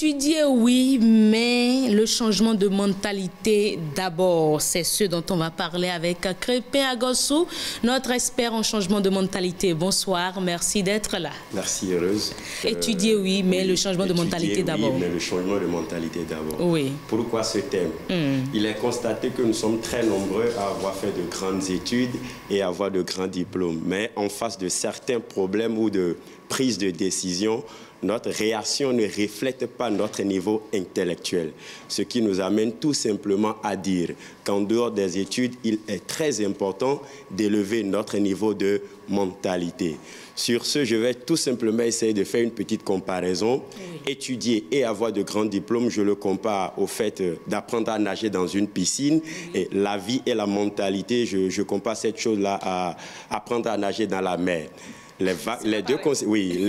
Étudier, oui, mais le changement de mentalité d'abord. C'est ce dont on va parler avec Krépin Agossou, notre expert en changement de mentalité. Bonsoir, merci d'être là. Merci, heureuse. Étudier, oui, mais le changement de mentalité d'abord. Oui, mais le changement de mentalité d'abord. Oui. Pourquoi ce thème? Il est constaté que nous sommes très nombreux à avoir fait de grandes études et à avoir de grands diplômes. Mais en face de certains problèmes ou de prise de décision, notre réaction ne reflète pas notre niveau intellectuel. Ce qui nous amène tout simplement à dire qu'en dehors des études, il est très important d'élever notre niveau de mentalité. Sur ce, je vais tout simplement essayer de faire une petite comparaison. Oui. Étudier et avoir de grands diplômes, je le compare au fait d'apprendre à nager dans une piscine. Et la vie et la mentalité, je compare cette chose-là à apprendre à nager dans la mer. Les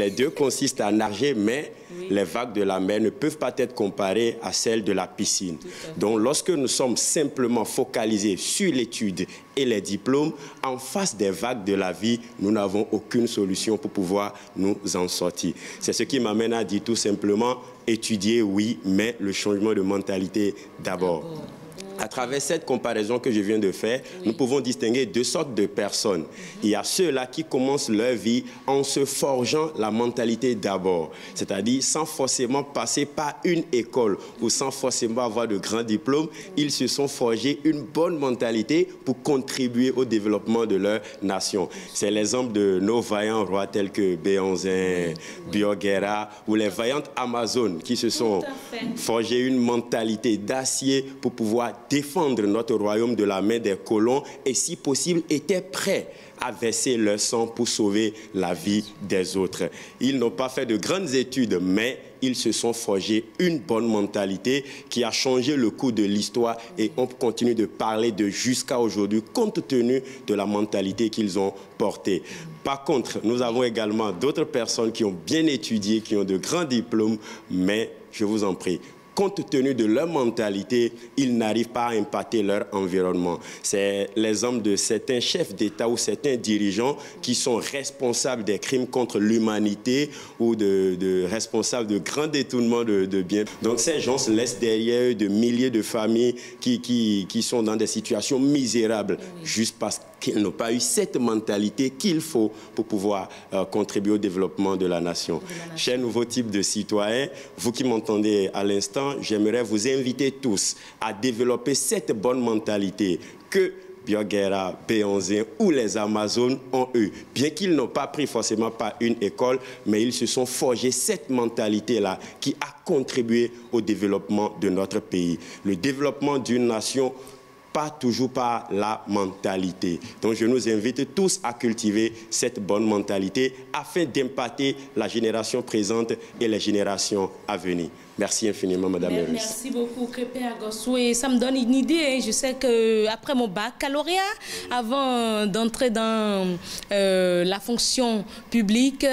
deux consistent à nager, mais les vagues de la mer ne peuvent pas être comparées à celles de la piscine. Donc, lorsque nous sommes simplement focalisés sur l'étude et les diplômes, en face des vagues de la vie, nous n'avons aucune solution pour pouvoir nous en sortir. C'est ce qui m'amène à dire tout simplement, étudier, oui, mais le changement de mentalité d'abord. À travers cette comparaison que je viens de faire, nous pouvons distinguer deux sortes de personnes. Il y a ceux-là qui commencent leur vie en se forgeant la mentalité d'abord, c'est-à-dire sans forcément passer par une école ou sans forcément avoir de grands diplômes, ils se sont forgés une bonne mentalité pour contribuer au développement de leur nation. C'est l'exemple de nos vaillants rois tels que Béhanzin, Bioguera ou les vaillantes Amazones qui se sont forgés une mentalité d'acier pour pouvoir défendre notre royaume de la main des colons et, si possible, étaient prêts à verser leur sang pour sauver la vie des autres. Ils n'ont pas fait de grandes études, mais ils se sont forgés une bonne mentalité qui a changé le cours de l'histoire et on continue de parler de jusqu'à aujourd'hui compte tenu de la mentalité qu'ils ont portée. Par contre, nous avons également d'autres personnes qui ont bien étudié, qui ont de grands diplômes, mais je vous en prie, compte tenu de leur mentalité, ils n'arrivent pas à impacter leur environnement. C'est l'exemple de certains chefs d'État ou certains dirigeants qui sont responsables des crimes contre l'humanité ou responsables de grands détournements de biens. Donc ces gens se laissent derrière eux de milliers de familles qui sont dans des situations misérables juste parce qu'ils n'ont pas eu cette mentalité qu'il faut pour pouvoir contribuer au développement de la nation. Chers nouveaux types de citoyens, vous qui m'entendez à l'instant, j'aimerais vous inviter tous à développer cette bonne mentalité que Bioguera, Béhanzin ou les Amazones ont eu. Bien qu'ils n'ont pas pris forcément par une école, mais ils se sont forgés cette mentalité-là qui a contribué au développement de notre pays. Le développement d'une nation pas toujours par la mentalité. Donc je nous invite tous à cultiver cette bonne mentalité afin d'impacter la génération présente et les générations à venir. Merci infiniment, Madame Eris. Merci beaucoup, Krépin Agossou. Et ça me donne une idée. Je sais qu'après mon baccalauréat, avant d'entrer dans la fonction publique,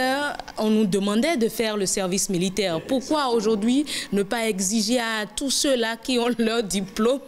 on nous demandait de faire le service militaire. Pourquoi aujourd'hui ne pas exiger à tous ceux-là qui ont leur diplôme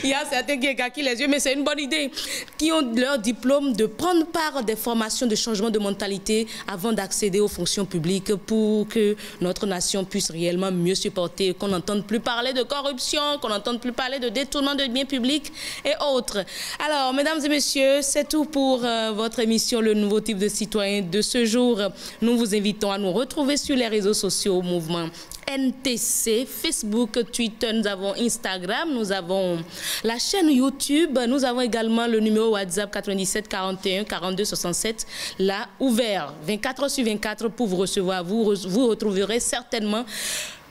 il y a certains qui écarquillent les yeux, mais c'est une bonne idée, qui ont leur diplôme, de prendre part des formations de changement de mentalité avant d'accéder aux fonctions publiques pour que notre nation puisse réellement mieux supporter, qu'on n'entende plus parler de corruption, qu'on n'entende plus parler de détournement de biens publics et autres. Alors, mesdames et messieurs, c'est tout pour votre émission Le Nouveau Type de Citoyen de ce jour. Nous vous invitons à nous retrouver sur les réseaux sociaux, Mouvement NTC, Facebook, Twitter, nous avons Instagram, nous avons la chaîne YouTube, nous avons également le numéro WhatsApp 97 41 42 67, là ouvert 24h/24 pour vous recevoir. Vous retrouverez certainement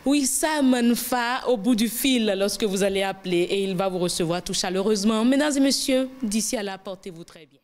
Wissam Nfa au bout du fil lorsque vous allez appeler et il va vous recevoir tout chaleureusement. Mesdames et messieurs, d'ici à là, portez-vous très bien.